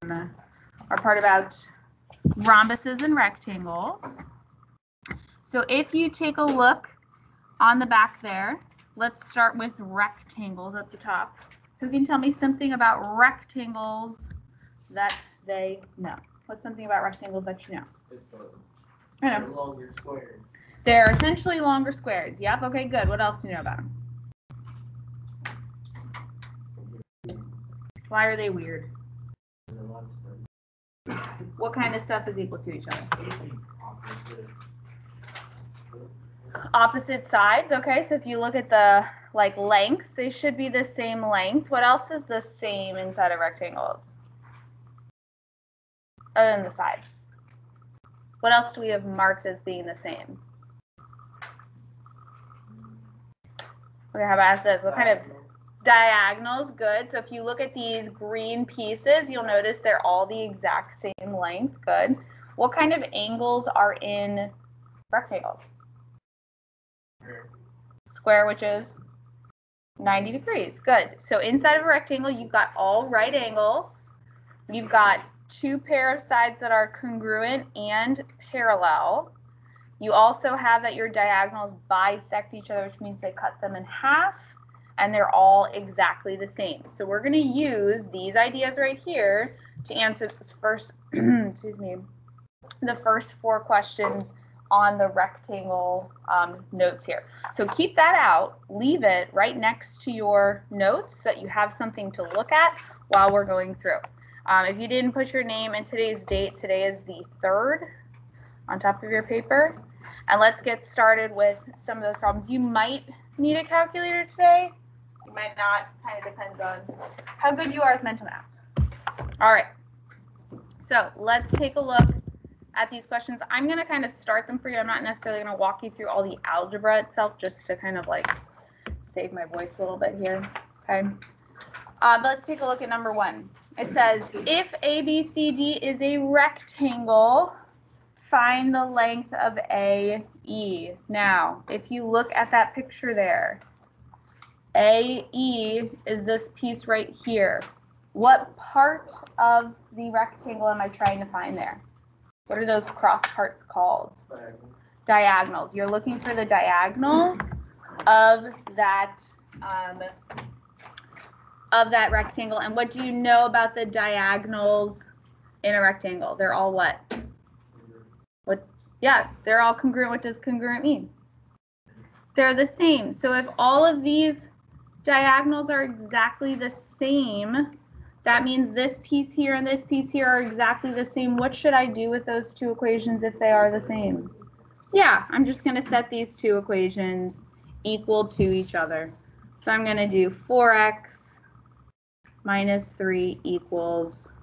our part about rhombuses and rectangles. So if you take a look on the back there, let's start with rectangles at the top. Who can tell me something about rectangles that they know? What's something about rectangles that you know? They're longer squares. They're essentially longer squares. Yep. Okay, good. What else do you know about them? Why are they weird? What kind of stuff is equal to each other? Opposite sides. Okay, so if you look at the lengths, they should be the same length. What else is the same inside of rectangles? Other than the sides. What else do we have marked as being the same? Okay, how about this? What kind of diagonals? Good. So if you look at these green pieces, you'll notice they're all the exact same length. Good. What kind of angles are in rectangles? Square, which is 90 degrees. Good. So inside of a rectangle, you've got all right angles. You've got two pair of sides that are congruent and parallel. You also have that your diagonals bisect each other, which means they cut them in half, and they're all exactly the same. So we're going to use these ideas right here to answer this first, excuse me, the first 4 questions on the rectangle notes here. So keep that out, leave it right next to your notes so that you have something to look at while we're going through. If you didn't put your name and today's date, today is the 3rd on top of your paper. And let's get started with some of those problems. You might need a calculator today. You might not. Kind of depends on how good you are with mental math. All right. So let's take a look at these questions. I'm going to kind of start them for you. I'm not necessarily going to walk you through all the algebra itself, just to kind of save my voice a little bit here. Okay. But let's take a look at number 1. It says, if ABCD is a rectangle, find the length of AE. Now, if you look at that picture there, AE is this piece right here. What part of the rectangle am I trying to find there? What are those cross parts called? Diagonals. You're looking for the diagonal of that rectangle. And what do you know about the diagonals in a rectangle? They're all what? Yeah, they're all congruent. What does congruent mean? They're the same. So if all of these diagonals are exactly the same, that means this piece here and this piece here are exactly the same. What should I do with those 2 equations if they are the same? Yeah, I'm just going to set these 2 equations equal to each other. So I'm going to do 4x minus 3 equals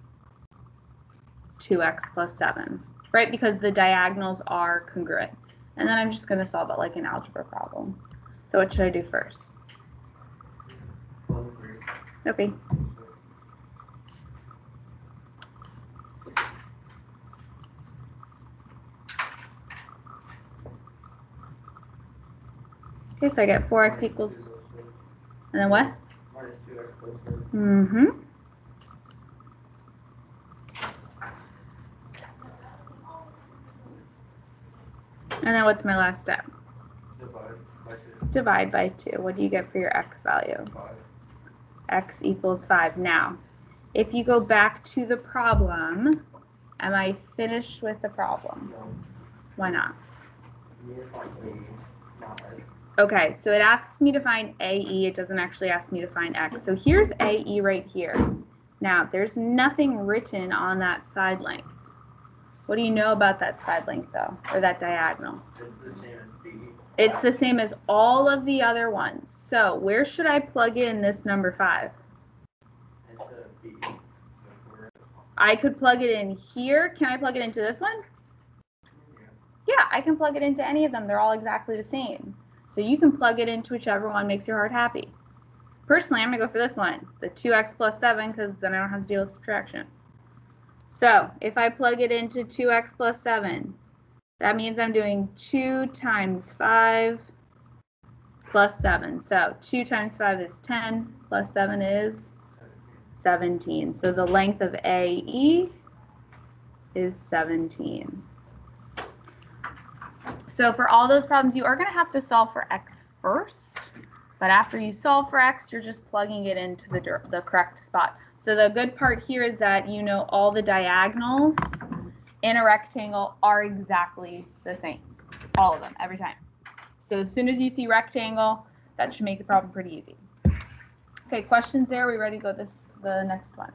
2x plus 7. Right, because the diagonals are congruent. And then I'm just going to solve it like an algebra problem. So what should I do first? Okay. Okay, so I get 4x equals, and then what? Minus 2x plus 7. Mm-hmm. And then what's my last step? Divide by 2. What do you get for your x value? 5. X equals 5. Now, if you go back to the problem, am I finished with the problem? No. Why not? Okay, so it asks me to find AE. It doesn't actually ask me to find X. So here's AE right here. Now, there's nothing written on that side length. What do you know about that side length, though, or that diagonal? It's the same as B. It's the same as all of the other ones. So where should I plug in this number 5? It's B. I could plug it in here. Can I plug it into this one? Yeah, I can plug it into any of them. They're all exactly the same. So you can plug it into whichever one makes your heart happy. Personally, I'm going to go for this one, the 2x plus 7, because then I don't have to deal with subtraction. So if I plug it into 2x plus 7, that means I'm doing 2 times 5 plus 7. So 2 times 5 is 10, plus 7 is 17. So the length of AE is 17. So for all those problems, you are going to have to solve for x first. But after you solve for x, you're just plugging it into the correct spot. So the good part here is that you know all the diagonals in a rectangle are exactly the same. All of them, every time. So as soon as you see rectangle, that should make the problem pretty easy. Okay, questions there? Are we ready to go the next one?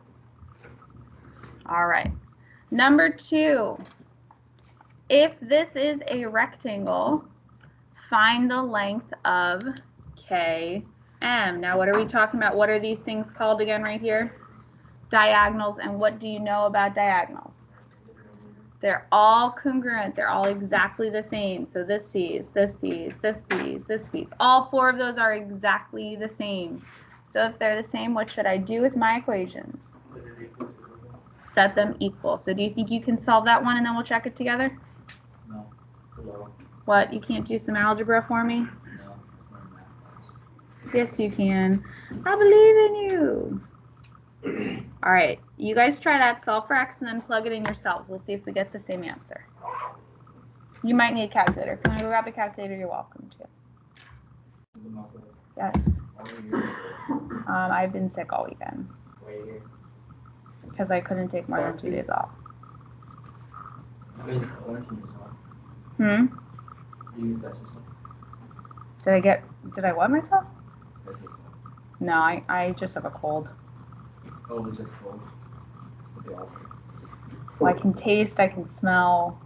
All right. Number 2. If this is a rectangle, find the length of KM. Now, what are we talking about? What are these things called again right here? Diagonals. And what do you know about diagonals? They're all congruent. They're all exactly the same. So this piece, this piece, this piece, this piece. All 4 of those are exactly the same. So if they're the same, what should I do with my equations? Set them equal. So do you think you can solve that one and then we'll check it together? No. Hello. What? You can't do some algebra for me? No, it's not math class. Yes, you can. I believe in you. All right, you guys try that. Solve for x and then plug it in yourselves. We'll see if we get the same answer. You might need a calculator. If you want to go grab a calculator, you're welcome to. Yes. I've been sick all weekend because I couldn't take more than 2 days off. Hmm? Did I what myself? No, I just have a cold. Oh, it's just cold. Okay, awesome. Well, I can taste, I can smell.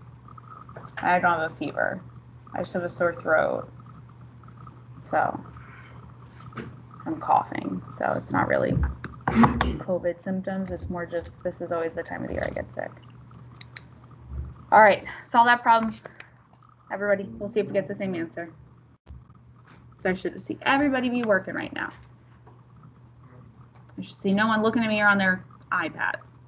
I don't have a fever. I just have a sore throat. So I'm coughing. So it's not really COVID symptoms. It's more just this is always the time of the year I get sick. All right, solve that problem. Everybody, we'll see if we get the same answer. So I should see everybody be working right now. I should see no one looking at me or on their iPads.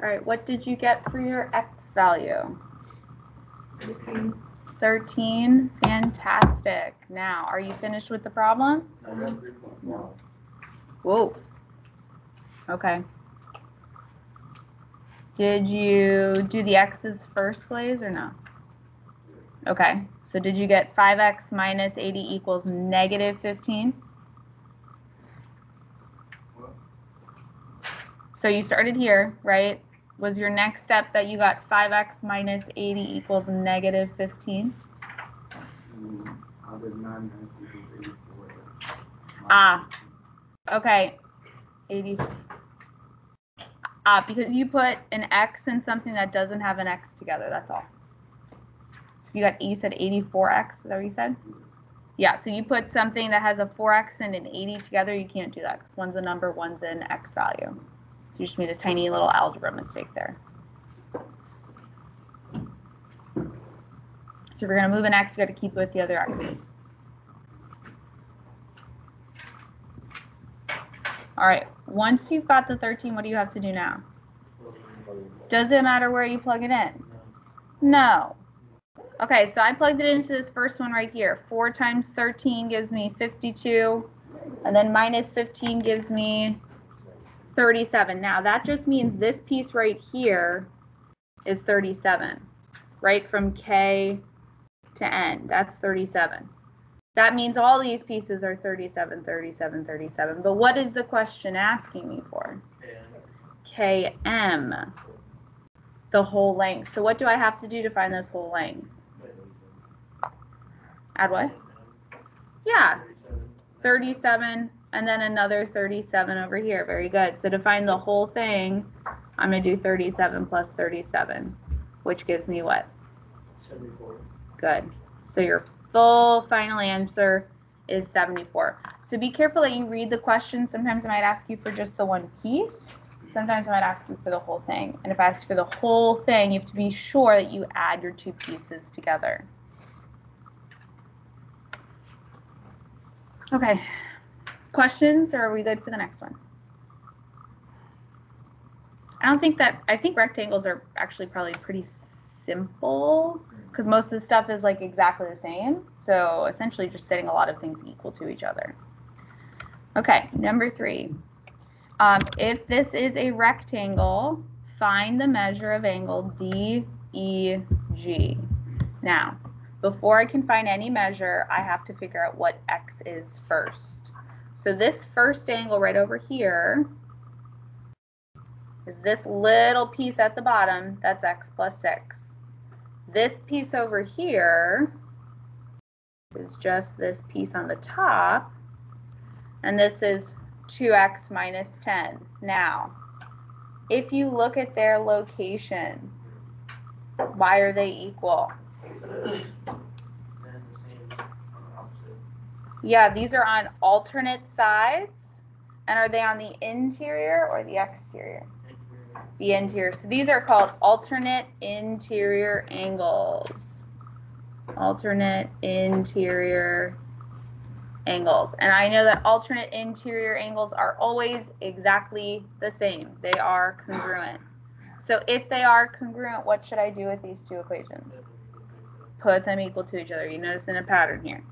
All right, what did you get for your x value? 13. Fantastic. Now, are you finished with the problem? No. Whoa. Okay. Did you do the x's first, Blaze, or no? Okay. So did you get 5x minus 80 equals negative 15? So you started here, right? Was your next step that you got 5x minus 80 equals negative 15? Ah, okay. 80. Because you put an x in something that doesn't have an x together, that's all. So you said 84x, is that what you said? Yeah, so you put something that has a 4x and an 80 together, you can't do that because one's a number, one's an x value. So you just made a tiny little algebra mistake there. So if you're going to move an x, you got to keep it with the other x's. All right, once you've got the 13, what do you have to do now? Does it matter where you plug it in? No. Okay, so I plugged it into this first one right here. 4 times 13 gives me 52, and then minus 15 gives me 37. Now, that just means this piece right here is 37, right from K to N. That's 37. That means all these pieces are 37, 37, 37. But what is the question asking me for? KM, the whole length. So what do I have to do to find this whole length? Add what? Yeah, 37, and then another 37 over here. Very good. So to find the whole thing, I'm going to do 37 plus 37, which gives me what? 74. Good. So your full final answer is 74. So be careful that you read the question. Sometimes I might ask you for just the one piece. Sometimes I might ask you for the whole thing. And if I ask for the whole thing, you have to be sure that you add your two pieces together. Okay. Questions, or are we good for the next one? I think rectangles are actually probably pretty simple because most of the stuff is like exactly the same. So essentially just setting a lot of things equal to each other. Okay, number 3. If this is a rectangle, find the measure of angle DEG. Now, before I can find any measure, I have to figure out what x is first. So this first angle right over here is this little piece at the bottom, that's x plus 6. This piece over here is just this piece on the top, and this is 2x minus 10. Now, if you look at their location, why are they equal? Yeah, these are on alternate sides. And are they on the interior or the exterior? The interior. So these are called alternate interior angles. Alternate interior angles. And I know that alternate interior angles are always exactly the same. They are congruent. So if they are congruent, what should I do with these two equations? Put them equal to each other. You notice in a pattern here.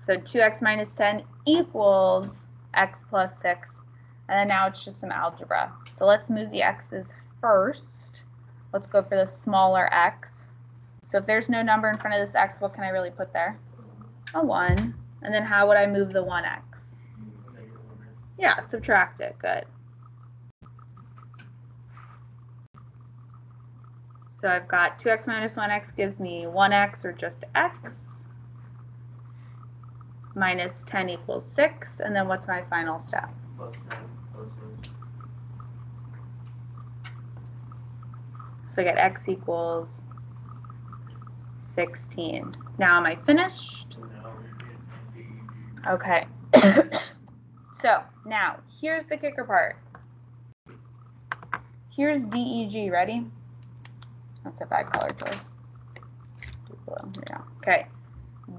So 2x minus 10 equals x plus 6. And then now it's just some algebra. So let's move the x's first. Let's go for the smaller x. So if there's no number in front of this x, what can I really put there? A 1. And then how would I move the 1x? Yeah, subtract it. Good. So I've got 2x minus 1x gives me 1x, or just x. Minus 10 equals 6. And then what's my final step? Plus 10, plus 6. So I get x equals 16. Now am I finished? Okay. So now here's the kicker part. Here's DEG. Ready? That's a bad color choice. Here we go. Okay.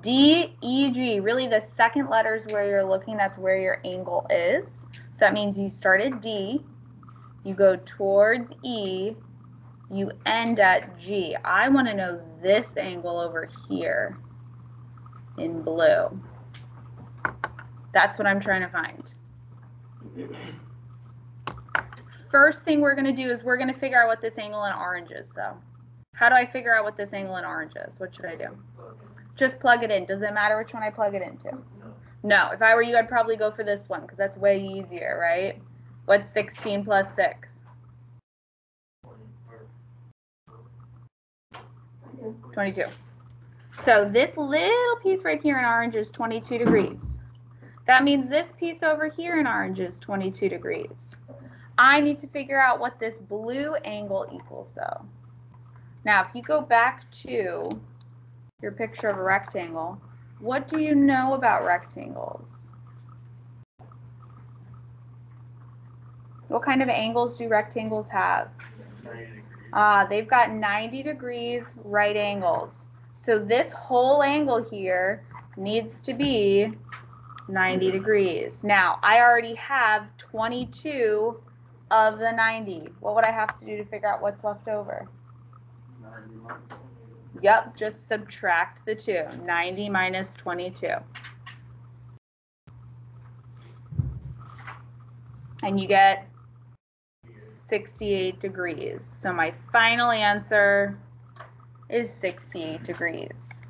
DEG, really the second letter is where you're looking, that's where your angle is. So that means you start at D, you go towards E, you end at G. I want to know this angle over here in blue. That's what I'm trying to find. First thing we're going to do is we're going to figure out what this angle in orange is, though. How do I figure out what this angle in orange is? What should I do? Just plug it in. Does it matter which one I plug it into? No. If I were you, I'd probably go for this one because that's way easier, right? What's 16 plus 6? 22. So this little piece right here in orange is 22 degrees. That means this piece over here in orange is 22 degrees. I need to figure out what this blue angle equals, though. Now, if you go back to your picture of a rectangle, what do you know about rectangles? What kind of angles do rectangles have? 90 degrees. They've got 90 degrees right angles. So this whole angle here needs to be 90 degrees. Now, I already have 22 of the 90. What would I have to do to figure out what's left over? 90. Yep, just subtract the 2. 90 minus 22. And you get 68 degrees. So my final answer is 68 degrees.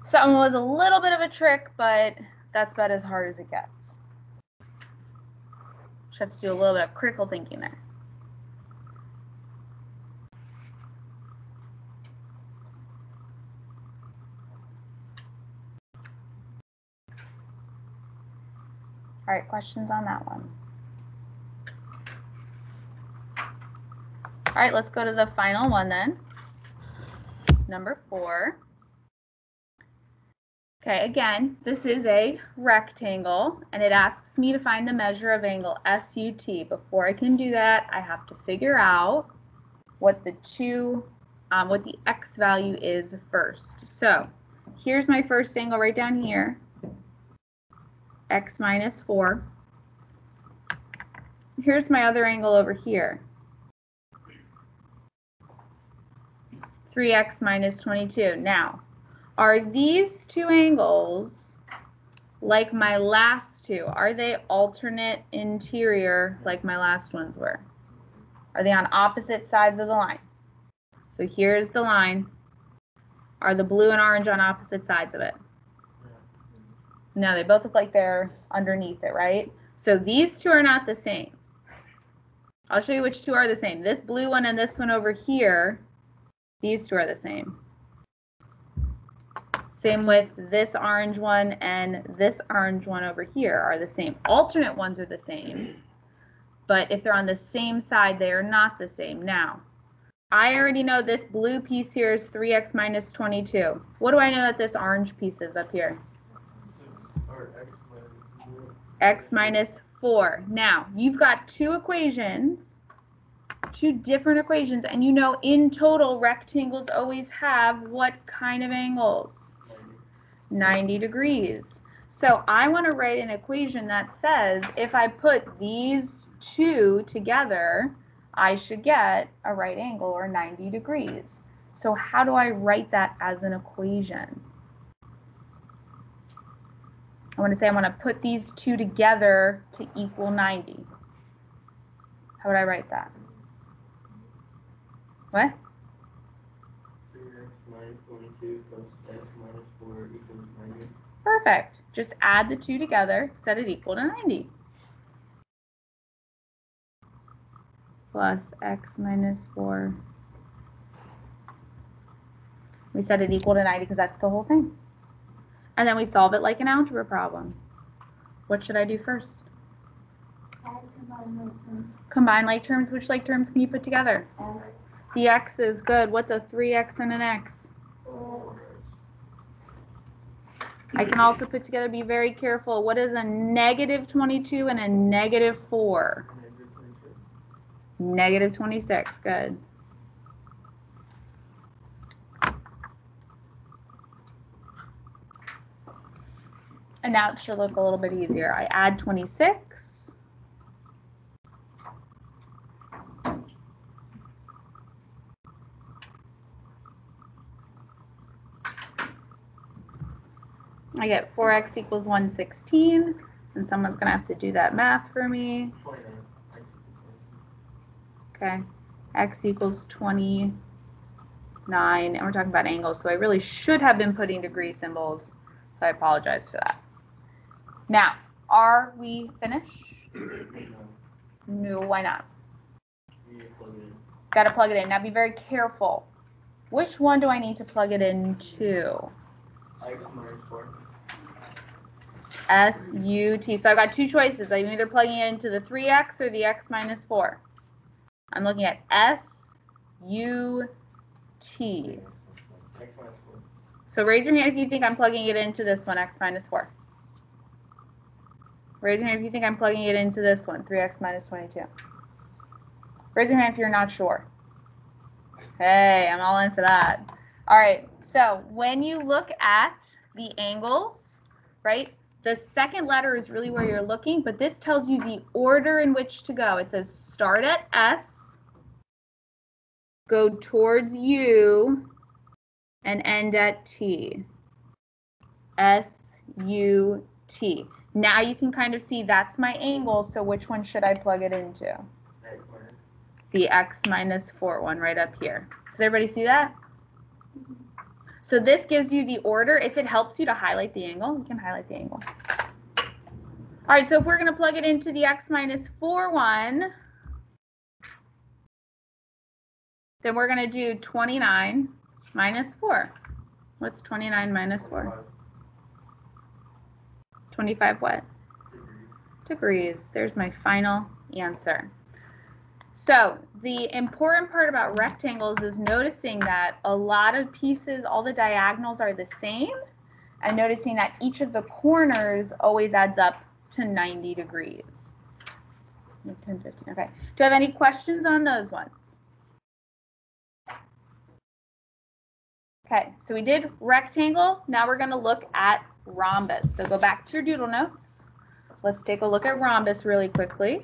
So it was a little bit of a trick, but that's about as hard as it gets. Just have to do a little bit of critical thinking there. All right, questions on that one? All right, let's go to the final one then. Number 4. Okay, again, this is a rectangle, and it asks me to find the measure of angle SUT. Before I can do that, I have to figure out what the x value is first. So here's my first angle right down here, x minus 4. Here's my other angle over here, 3x minus 22. Now, are these two angles like my last two? Are they alternate interior like my last ones were? Are they on opposite sides of the line? So here's the line. Are the blue and orange on opposite sides of it? No, they both look like they're underneath it, right? So these two are not the same. I'll show you which two are the same. This blue one and this one over here, these two are the same. Same with this orange one and this orange one over here are the same. Alternate ones are the same, but if they're on the same side, they are not the same. Now, I already know this blue piece here is 3x minus 22. What do I know that this orange piece is up here? X minus 4. Now, you've got two equations, two different equations, and you know in total rectangles always have what kind of angles? 90 degrees. So I want to write an equation that says if I put these two together, I should get a right angle or 90 degrees. So how do I write that as an equation? I want to say I want to put these two together to equal 90. How would I write that? What? 3x minus 22 plus x minus 4 equals 90. Perfect. Just add the two together, set it equal to 90. Plus x minus 4. We set it equal to 90 because that's the whole thing. And then we solve it like an algebra problem. What should I do first? Combine like terms. Which like terms can you put together? The x is good. What's a 3x and an x? 4x. I can also put together, be very careful, what is a negative 22 and a negative 4? Negative 26, good. And now it should look a little bit easier. I add 26. I get 4x equals 116, and someone's going to have to do that math for me. 29. Okay, x equals 29, and we're talking about angles, so I really should have been putting degree symbols, so I apologize for that. Now, are we finished? No, why not? Got to plug it in. Now be very careful. Which one do I need to plug it into? X minus 4. SUT. So I've got two choices. I'm either plugging it into the 3x or the x minus 4. I'm looking at SUT. t. X minus 4. So raise your hand if you think I'm plugging it into this one, x minus 4. Raise your hand if you think I'm plugging it into this one, 3x minus 22. Raise your hand if you're not sure. Hey, I'm all in for that. All right, so when you look at the angles, right, the second letter is really where you're looking, but this tells you the order in which to go. It says start at S, go towards U, and end at T. S, U, T. Now you can kind of see that's my angle, so which one should I plug it into? The x minus 4 one right up here. Does everybody see that? So this gives you the order. If it helps you to highlight the angle, you can highlight the angle. All right, so if we're going to plug it into the x minus 4 one, then we're going to do 29 minus 4. What's 29 minus 4? 25 what? Degrees. There's my final answer. So the important part about rectangles is noticing that a lot of pieces, all the diagonals are the same, and noticing that each of the corners always adds up to 90 degrees. 10, 15, okay. Do I have any questions on those ones? Okay, so we did rectangle. Now we're going to look at rhombus. So go back to your doodle notes. Let's take a look at rhombus really quickly.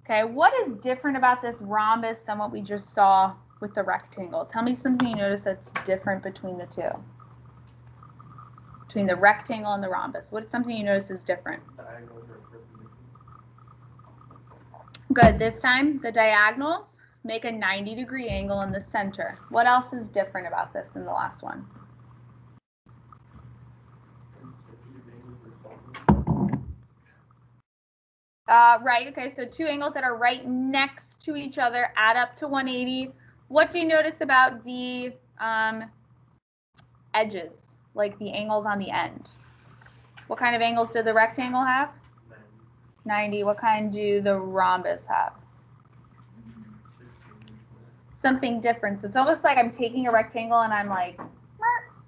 Okay, what is different about this rhombus than what we just saw with the rectangle? Tell me something you notice that's different between the two. Between the rectangle and the rhombus. What is something you notice is different? Diagonals are perpendicular. Good. This time, the diagonals make a 90-degree angle in the center. What else is different about this than the last one? Right, okay, so two angles that are right next to each other add up to 180. What do you notice about the edges, like the angles on the end? What kind of angles did the rectangle have? 90. What kind do the rhombus have? Something different. So it's almost like I'm taking a rectangle and I'm like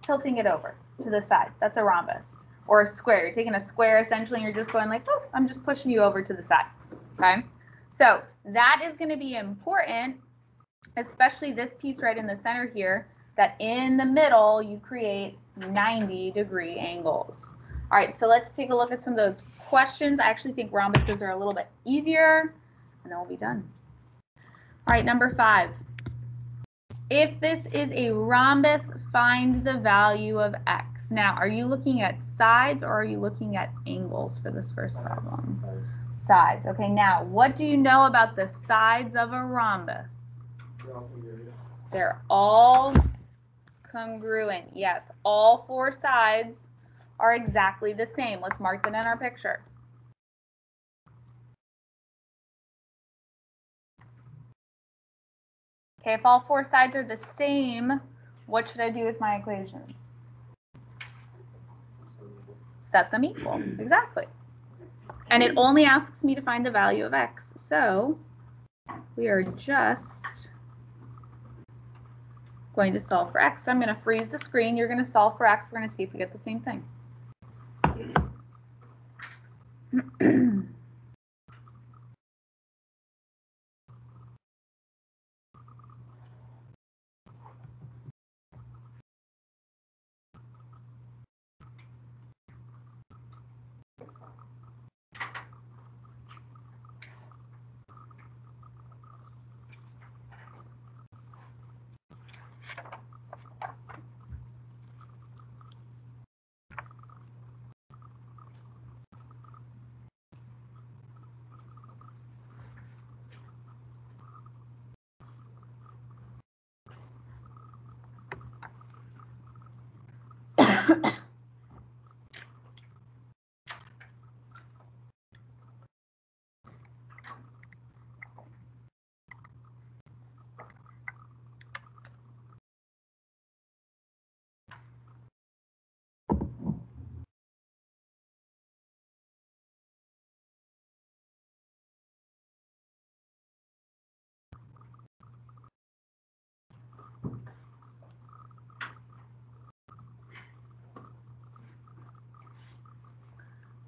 tilting it over to the side. That's a rhombus. Or a square. You're taking a square essentially and you're just going like, oh, I'm just pushing you over to the side. Okay? So that is going to be important, especially this piece right in the center here, that in the middle you create 90-degree angles. All right, so let's take a look at some of those questions. I actually think rhombuses are a little bit easier, and then we'll be done. All right, number 5. If this is a rhombus, find the value of x. Now, are you looking at sides or are you looking at angles for this first problem? Sides. Okay, now, what do you know about the sides of a rhombus? They're all congruent. Yes, all 4 sides are exactly the same. Let's mark them in our picture. Okay, if all 4 sides are the same, what should I do with my equations? Set them equal. Exactly. And it only asks me to find the value of x. So we are just going to solve for x. So I'm going to freeze the screen. You're going to solve for x. We're going to see if we get the same thing.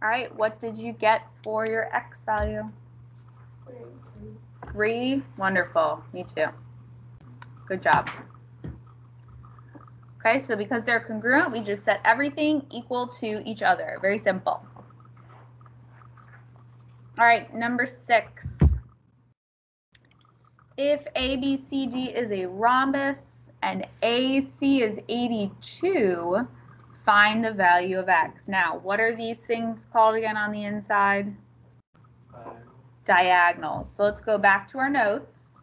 All right, what did you get for your x value? 3. Wonderful. Me too. Good job. Okay, so because they're congruent, we just set everything equal to each other. Very simple. All right, number 6. If ABCD is a rhombus and AC is 82, find the value of x. Now, what are these things called again on the inside? Diagonals. So let's go back to our notes.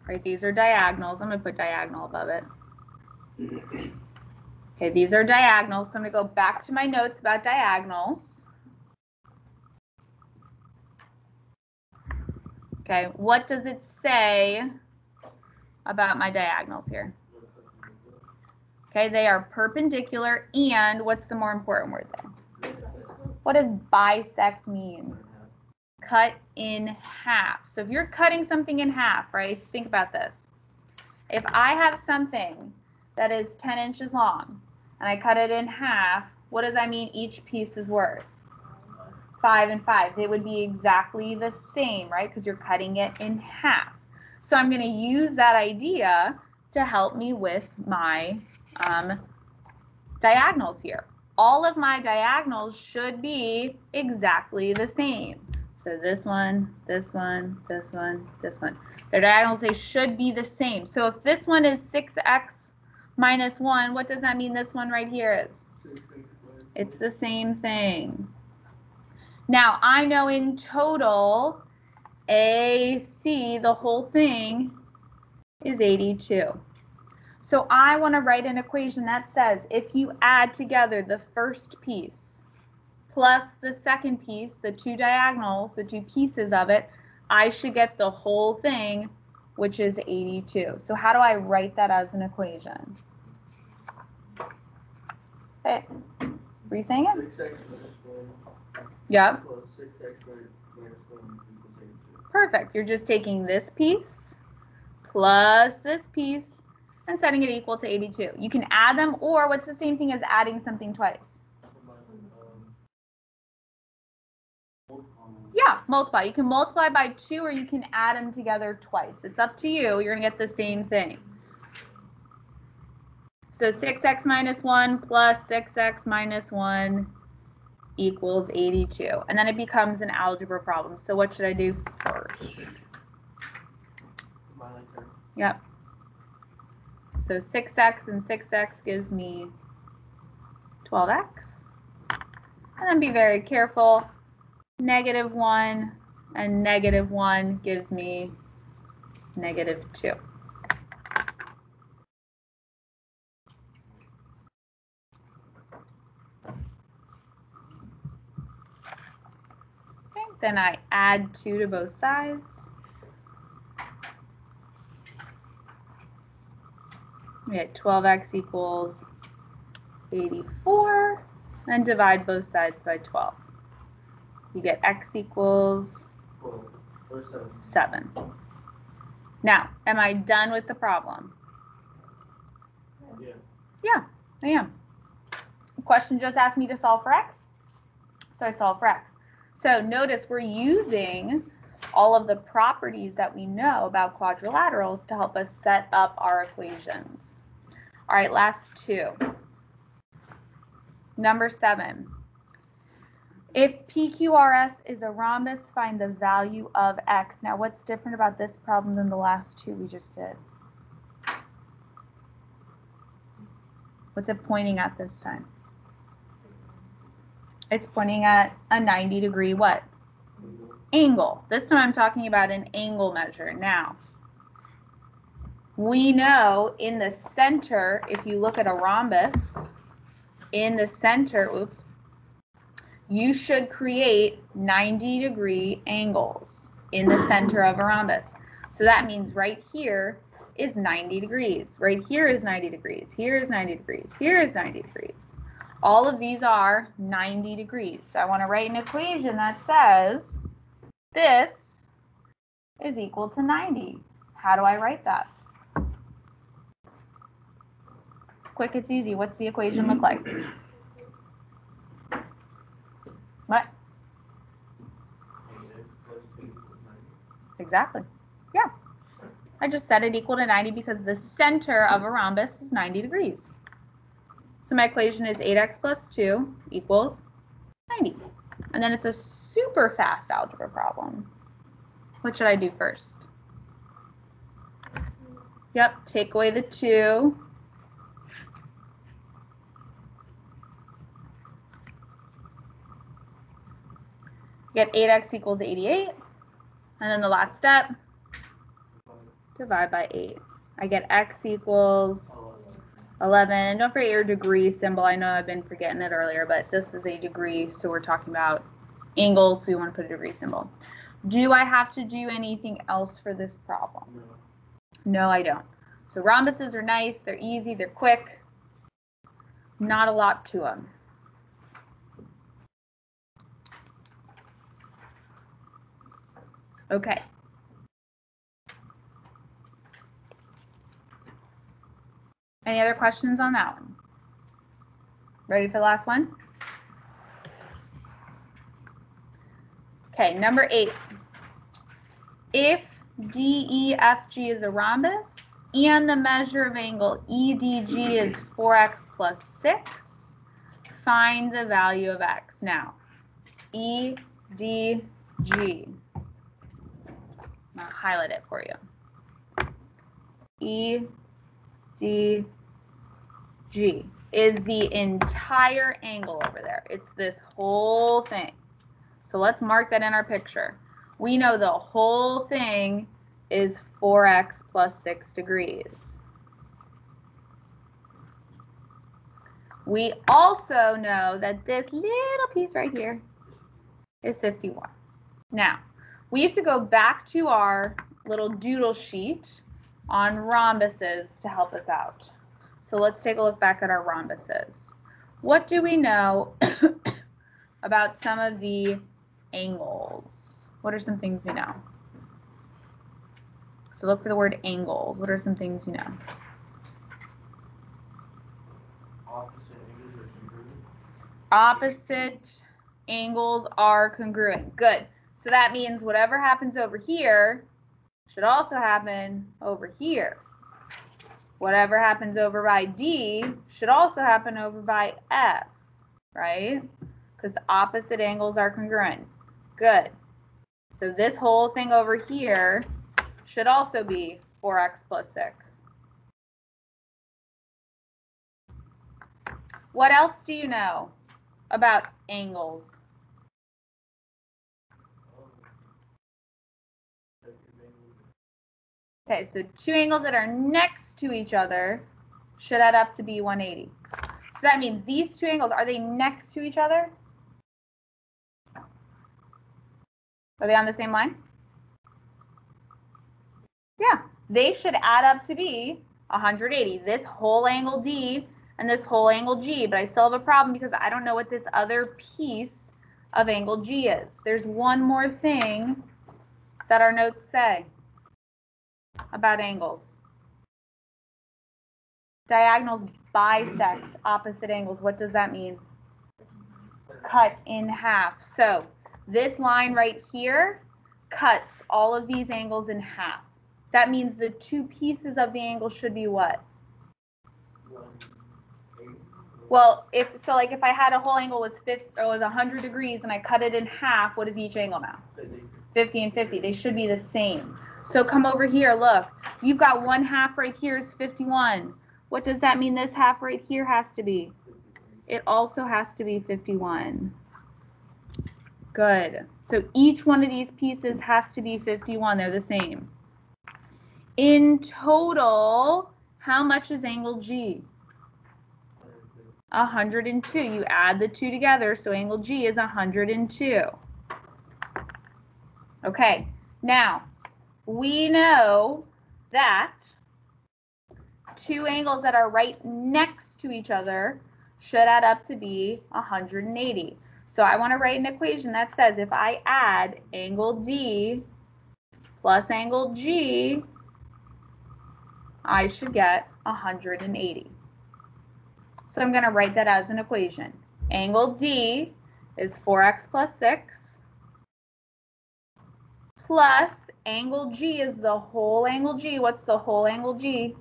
Right, these are diagonals. I'm going to put diagonal above it. Okay, these are diagonals. So I'm going to go back to my notes about diagonals. Okay, what does it say about my diagonals here? Okay, they are perpendicular, and what's the more important word there? What does bisect mean? Cut in half. So if you're cutting something in half, right, think about this. If I have something that is 10 inches long and I cut it in half, what does that mean each piece is worth? 5 and 5. They would be exactly the same, right? Because you're cutting it in half. So I'm going to use that idea to help me with my diagonals here. All of my diagonals should be exactly the same. So this one, this one, this one, this one. Their diagonals, they should be the same. So if this one is 6x minus 1, what does that mean this one right here is? It's the same thing. Now, I know in total, AC, the whole thing, is 82. So I want to write an equation that says if you add together the first piece plus the second piece, the two diagonals, the two pieces of it, I should get the whole thing, which is 82. So how do I write that as an equation? Say it. Were you saying it? 6x minus 1. Yep. Plus 6x minus 1 equals 82. Perfect. You're just taking this piece plus this piece and setting it equal to 82. You can add them, or what's the same thing as adding something twice? Yeah, multiply. You can multiply by 2 or you can add them together twice. It's up to you. You're going to get the same thing. So 6x minus 1 plus 6x minus 1 equals 82. And then it becomes an algebra problem. So what should I do first? Yep. So 6x and 6x gives me 12x. And then be very careful. -1 and -1 gives me -2. Okay, then I add 2 to both sides. We get 12x equals 84, and divide both sides by 12. You get x equals 7. Now, am I done with the problem? Yeah. Yeah, I am. The question just asked me to solve for x, so I solve for x. So notice we're using all of the properties that we know about quadrilaterals to help us set up our equations. All right, last 2. Number 7. If Pqrs is a rhombus, find the value of x. Now, what's different about this problem than the last 2 we just did? What's it pointing at this time? It's pointing at a 90-degree what? Angle. This time I'm talking about an angle measure. Now, we know in the center, if you look at a rhombus, in the center, oops, you should create 90-degree angles in the center of a rhombus. So that means right here is 90 degrees. Right here is 90 degrees. Here is 90 degrees. Here is 90 degrees. All of these are 90 degrees. So I want to write an equation that says this is equal to 90. How do I write that? It's quick, it's easy. What's the equation look like? What? Exactly. Yeah. I just set it equal to 90 because the center of a rhombus is 90 degrees. So my equation is 8x plus 2 equals 90. And then it's a super fast algebra problem. What should I do first? Yep, take away the 2. Get 8x equals 88. And then the last step, divide by 8. I get x equals 11. And don't forget your degree symbol. I know I've been forgetting it earlier, but this is a degree, so we're talking about angles, so we want to put a degree symbol. Do I have to do anything else for this problem? No, I don't. So rhombuses are nice, they're easy, they're quick. Not a lot to them. Okay. Any other questions on that one? Ready for the last one? Okay, number 8. If DEFG is a rhombus and the measure of angle EDG is 4x plus 6, find the value of x. Now, EDG. I'll highlight it for you. EDG is the entire angle over there. It's this whole thing. So let's mark that in our picture. We know the whole thing is 4x plus 6 degrees. We also know that this little piece right here is 51. Now, we have to go back to our little doodle sheet on rhombuses to help us out. So let's take a look back at our rhombuses. What do we know about some of the angles? What are some things we know? So look for the word angles. What are some things you know? Opposite angles are congruent. Good. So that means whatever happens over here should also happen over here. Whatever happens over by D should also happen over by F, right? Because opposite angles are congruent. Good. So this whole thing over here should also be 4x plus 6. What else do you know about angles? Okay, so two angles that are next to each other should add up to be 180. So that means these two angles, are they next to each other? Are they on the same line? Yeah, they should add up to be 180. This whole angle D and this whole angle G, but I still have a problem because I don't know what this other piece of angle G is. There's one more thing that our notes say about angles. Diagonals bisect opposite angles. What does that mean? Cut in half. So this line right here cuts all of these angles in half. That means the two pieces of the angle should be what? Well, if I had a whole angle was 100 degrees and I cut it in half, what is each angle now? 50 and 50. They should be the same. So come over here, look. You've got 1/2 right here is 51. What does that mean this half right here has to be? It also has to be 51. Good. So each one of these pieces has to be 51. They're the same. In total, how much is angle G? 102. You add the two together, so angle G is 102. Okay, now we know that two angles that are right next to each other should add up to be 180. So I want to write an equation that says if I add angle D plus angle G, I should get 180. So I'm going to write that as an equation. Angle D is 4x plus 6 plus angle G is the whole angle G. What's the whole angle G?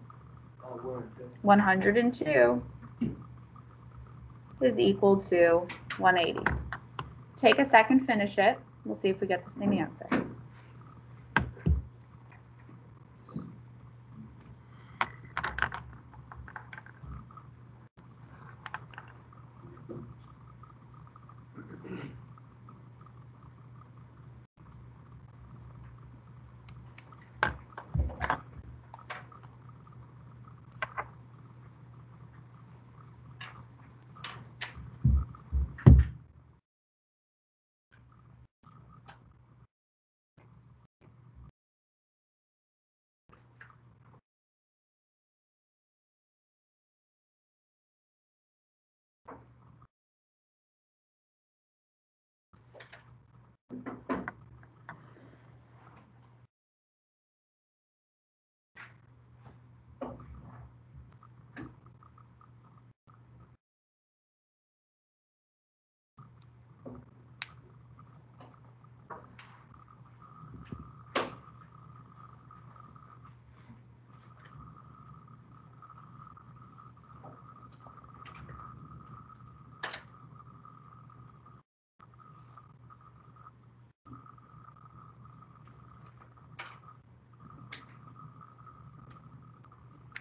102 is equal to 180. Take a second, finish it. We'll see if we get the same answer.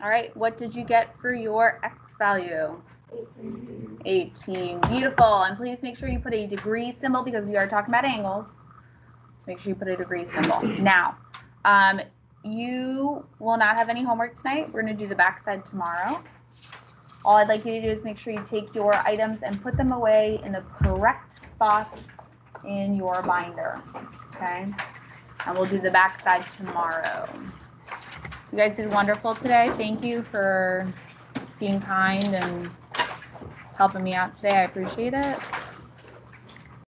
All right, what did you get for your x value? 18. Beautiful. And please make sure you put a degree symbol because we are talking about angles. So make sure you put a degree symbol. Now, you will not have any homework tonight. We're going to do the backside tomorrow. All I'd like you to do is make sure you take your items and put them away in the correct spot in your binder. Okay? And we'll do the backside tomorrow. You guys did wonderful today. Thank you for being kind and helping me out today. I appreciate it.